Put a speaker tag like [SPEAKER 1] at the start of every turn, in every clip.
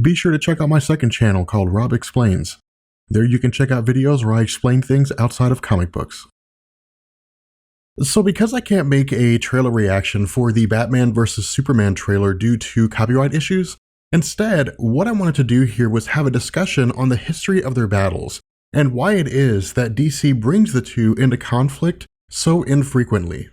[SPEAKER 1] be sure to check out my second channel called Rob Explains. There you can check out videos where I explain things outside of comic books. So because I can't make a trailer reaction for the Batman vs Superman trailer due to copyright issues, instead, what I wanted to do here was have a discussion on the history of their battles, and why it is that DC brings the two into conflict so infrequently.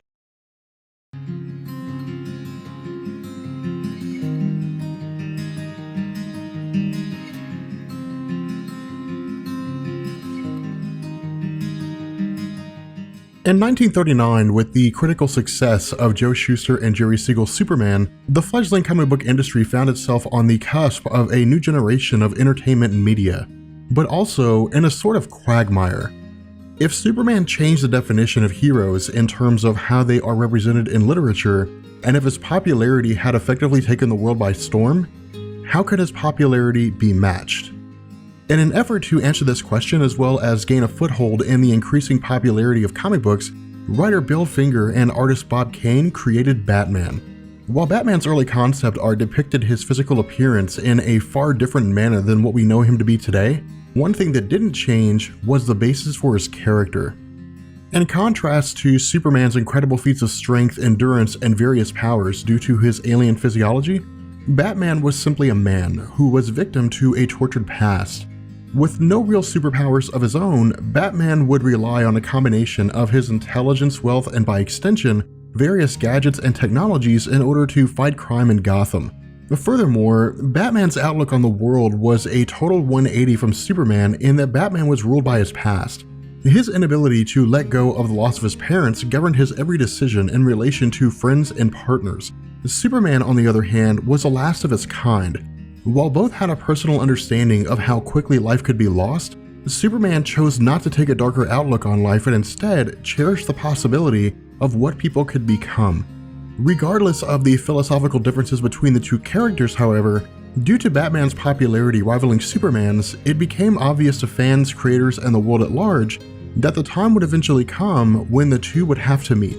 [SPEAKER 1] In 1939, with the critical success of Joe Shuster and Jerry Siegel's Superman, the fledgling comic book industry found itself on the cusp of a new generation of entertainment and media, but also in a sort of quagmire. If Superman changed the definition of heroes in terms of how they are represented in literature, and if his popularity had effectively taken the world by storm, how could his popularity be matched? In an effort to answer this question as well as gain a foothold in the increasing popularity of comic books, writer Bill Finger and artist Bob Kane created Batman. While Batman's early concept art depicted his physical appearance in a far different manner than what we know him to be today, one thing that didn't change was the basis for his character. In contrast to Superman's incredible feats of strength, endurance, and various powers due to his alien physiology, Batman was simply a man who was victim to a tortured past. With no real superpowers of his own, Batman would rely on a combination of his intelligence, wealth, and by extension, various gadgets and technologies in order to fight crime in Gotham. Furthermore, Batman's outlook on the world was a total 180 from Superman in that Batman was ruled by his past. His inability to let go of the loss of his parents governed his every decision in relation to friends and partners. Superman, on the other hand, was the last of his kind. While both had a personal understanding of how quickly life could be lost, Superman chose not to take a darker outlook on life and instead cherished the possibility of what people could become. Regardless of the philosophical differences between the two characters, however, due to Batman's popularity rivaling Superman's, it became obvious to fans, creators, and the world at large that the time would eventually come when the two would have to meet.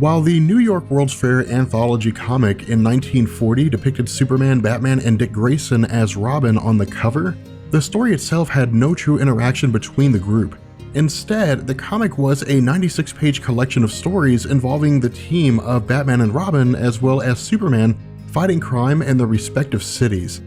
[SPEAKER 1] While the New York World's Fair anthology comic in 1940 depicted Superman, Batman, and Dick Grayson as Robin on the cover, the story itself had no true interaction between the group. Instead, the comic was a 96-page collection of stories involving the team of Batman and Robin as well as Superman fighting crime in their respective cities.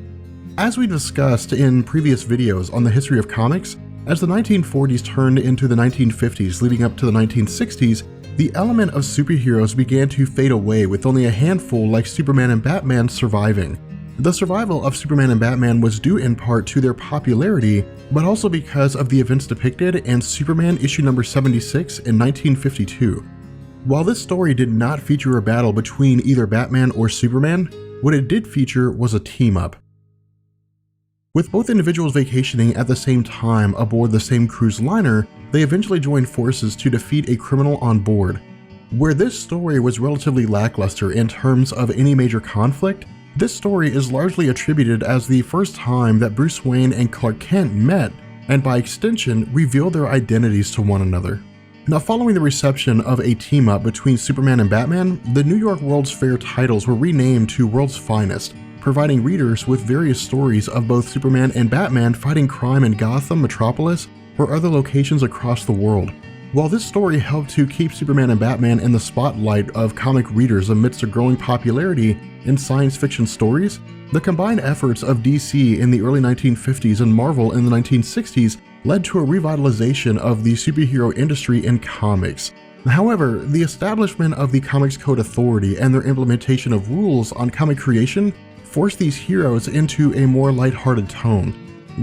[SPEAKER 1] As we discussed in previous videos on the history of comics, as the 1940s turned into the 1950s leading up to the 1960s, the element of superheroes began to fade away with only a handful like Superman and Batman surviving. The survival of Superman and Batman was due in part to their popularity, but also because of the events depicted in Superman issue number 76 in 1952. While this story did not feature a battle between either Batman or Superman, what it did feature was a team-up. With both individuals vacationing at the same time aboard the same cruise liner, they eventually joined forces to defeat a criminal on board. Where this story was relatively lackluster in terms of any major conflict, this story is largely attributed as the first time that Bruce Wayne and Clark Kent met, and by extension, revealed their identities to one another. Now, following the reception of a team-up between Superman and Batman, the New York World's Fair titles were renamed to World's Finest, providing readers with various stories of both Superman and Batman fighting crime in Gotham, Metropolis, or other locations across the world. While this story helped to keep Superman and Batman in the spotlight of comic readers amidst a growing popularity in science fiction stories, the combined efforts of DC in the early 1950s and Marvel in the 1960s led to a revitalization of the superhero industry in comics. However, the establishment of the Comics Code Authority and their implementation of rules on comic creation forced these heroes into a more lighthearted tone.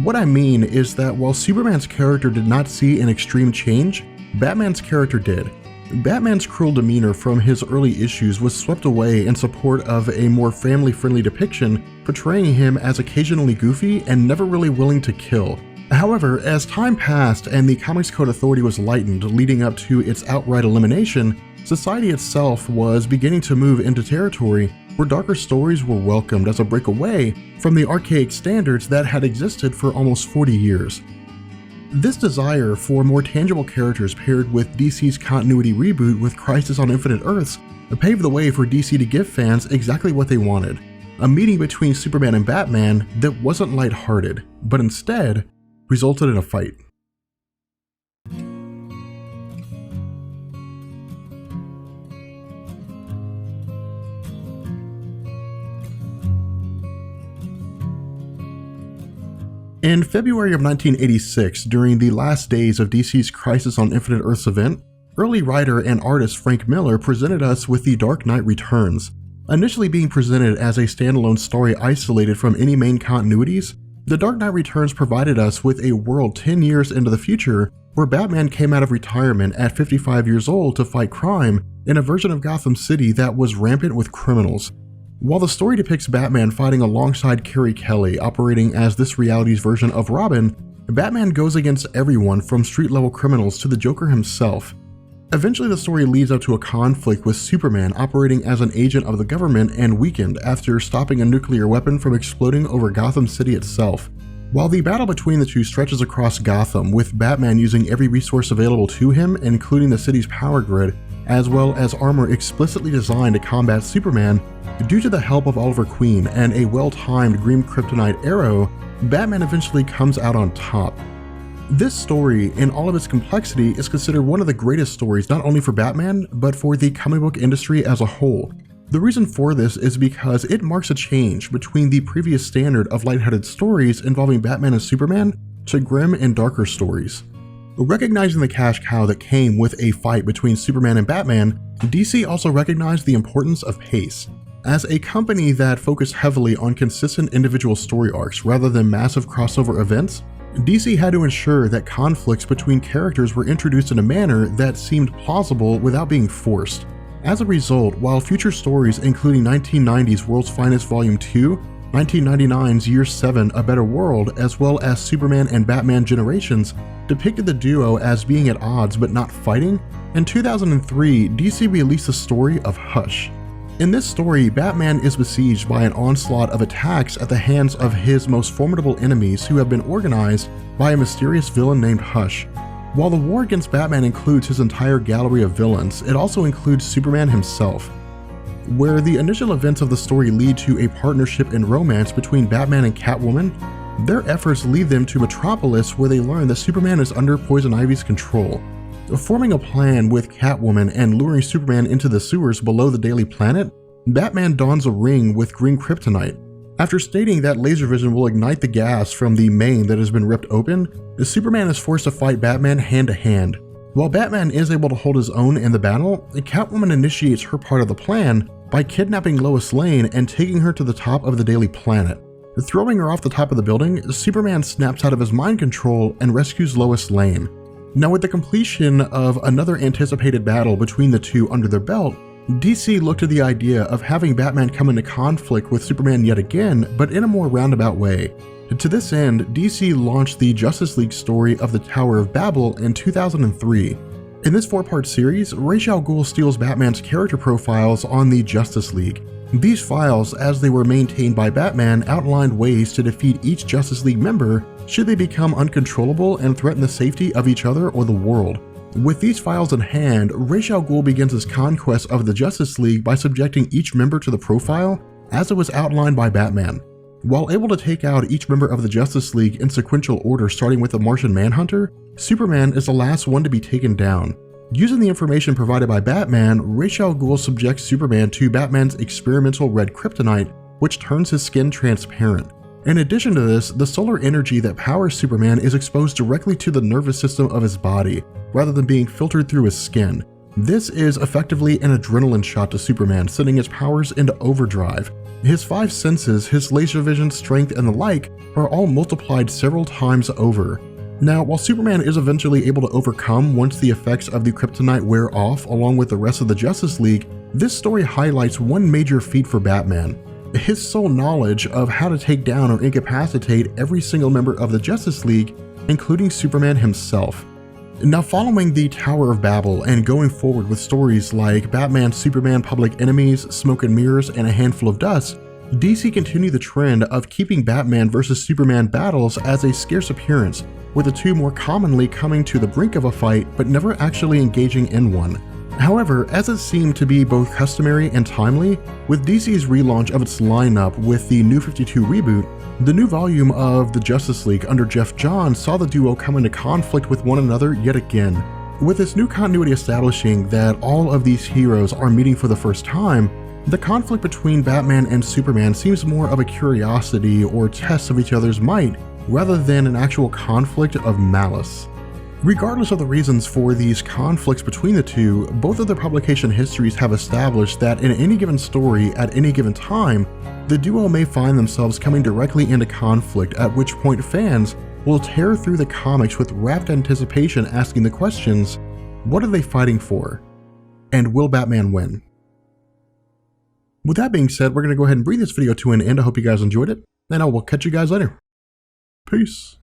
[SPEAKER 1] What I mean is that while Superman's character did not see an extreme change, Batman's character did. Batman's cruel demeanor from his early issues was swept away in support of a more family-friendly depiction, portraying him as occasionally goofy and never really willing to kill. However, as time passed and the Comics Code Authority was lightened leading up to its outright elimination, society itself was beginning to move into territory where darker stories were welcomed as a break away from the archaic standards that had existed for almost 40 years. This desire for more tangible characters paired with DC's continuity reboot with Crisis on Infinite Earths paved the way for DC to give fans exactly what they wanted. a meeting between Superman and Batman that wasn't lighthearted, but instead resulted in a fight. In February of 1986, during the last days of DC's Crisis on Infinite Earths event, early writer and artist Frank Miller presented us with The Dark Knight Returns. Initially being presented as a standalone story isolated from any main continuities, The Dark Knight Returns provided us with a world 10 years into the future where Batman came out of retirement at 55 years old to fight crime in a version of Gotham City that was rampant with criminals. While the story depicts Batman fighting alongside Carrie Kelly, operating as this reality's version of Robin, Batman goes against everyone from street-level criminals to the Joker himself. Eventually the story leads up to a conflict with Superman operating as an agent of the government and weakened after stopping a nuclear weapon from exploding over Gotham City itself. While the battle between the two stretches across Gotham, with Batman using every resource available to him, including the city's power grid, as well as armor explicitly designed to combat Superman, due to the help of Oliver Queen and a well-timed green kryptonite arrow, Batman eventually comes out on top. This story, in all of its complexity, is considered one of the greatest stories not only for Batman, but for the comic book industry as a whole. The reason for this is because it marks a change between the previous standard of lighthearted stories involving Batman and Superman to grim and darker stories. Recognizing the cash cow that came with a fight between Superman and Batman, DC also recognized the importance of pace. As a company that focused heavily on consistent individual story arcs rather than massive crossover events, DC had to ensure that conflicts between characters were introduced in a manner that seemed plausible without being forced. As a result, while future stories including 1990's World's Finest Volume 2, 1999's Year 7 A Better World, as well as Superman and Batman Generations depicted the duo as being at odds but not fighting, in 2003 DC released the story of Hush. In this story, Batman is besieged by an onslaught of attacks at the hands of his most formidable enemies who have been organized by a mysterious villain named Hush. While the war against Batman includes his entire gallery of villains, it also includes Superman himself. Where the initial events of the story lead to a partnership and romance between Batman and Catwoman, their efforts lead them to Metropolis where they learn that Superman is under Poison Ivy's control. Forming a plan with Catwoman and luring Superman into the sewers below the Daily Planet, Batman dons a ring with green kryptonite. After stating that laser vision will ignite the gas from the main that has been ripped open, Superman is forced to fight Batman hand to hand. While Batman is able to hold his own in the battle, Catwoman initiates her part of the plan by kidnapping Lois Lane and taking her to the top of the Daily Planet. Throwing her off the top of the building, Superman snaps out of his mind control and rescues Lois Lane. Now, with the completion of another anticipated battle between the two under their belt, DC looked at the idea of having Batman come into conflict with Superman yet again, but in a more roundabout way. To this end, DC launched the Justice League story of the Tower of Babel in 2003. In this 4-part series, Ra's al Ghul steals Batman's character profiles on the Justice League. These files, as they were maintained by Batman, outlined ways to defeat each Justice League member should they become uncontrollable and threaten the safety of each other or the world. With these files in hand, Ra's al Ghul begins his conquest of the Justice League by subjecting each member to the profile as it was outlined by Batman. While able to take out each member of the Justice League in sequential order starting with the Martian Manhunter, Superman is the last one to be taken down. Using the information provided by Batman, Ra's al Ghul subjects Superman to Batman's experimental red kryptonite, which turns his skin transparent. In addition to this, the solar energy that powers Superman is exposed directly to the nervous system of his body, rather than being filtered through his skin. This is effectively an adrenaline shot to Superman, sending his powers into overdrive. His 5 senses, his laser vision, strength, and the like, are all multiplied several times over. Now, while Superman is eventually able to overcome once the effects of the kryptonite wear off along with the rest of the Justice League, this story highlights one major feat for Batman: his sole knowledge of how to take down or incapacitate every single member of the Justice League, including Superman himself. Now, following the Tower of Babel and going forward with stories like Batman, Superman, Public Enemies, Smoke and Mirrors, and A Handful of Dust, DC continued the trend of keeping Batman vs. Superman battles as a scarce appearance, with the two more commonly coming to the brink of a fight but never actually engaging in one. However, as it seemed to be both customary and timely, with DC's relaunch of its lineup with the New 52 reboot, the new volume of the Justice League under Jeff Johns saw the duo come into conflict with one another yet again. With this new continuity establishing that all of these heroes are meeting for the first time, the conflict between Batman and Superman seems more of a curiosity or test of each other's might, rather than an actual conflict of malice. Regardless of the reasons for these conflicts between the two, both of their publication histories have established that in any given story at any given time, the duo may find themselves coming directly into conflict, at which point fans will tear through the comics with rapt anticipation, asking the questions, what are they fighting for? And will Batman win? With that being said, we're going to go ahead and bring this video to an end. I hope you guys enjoyed it, and I will catch you guys later. Peace.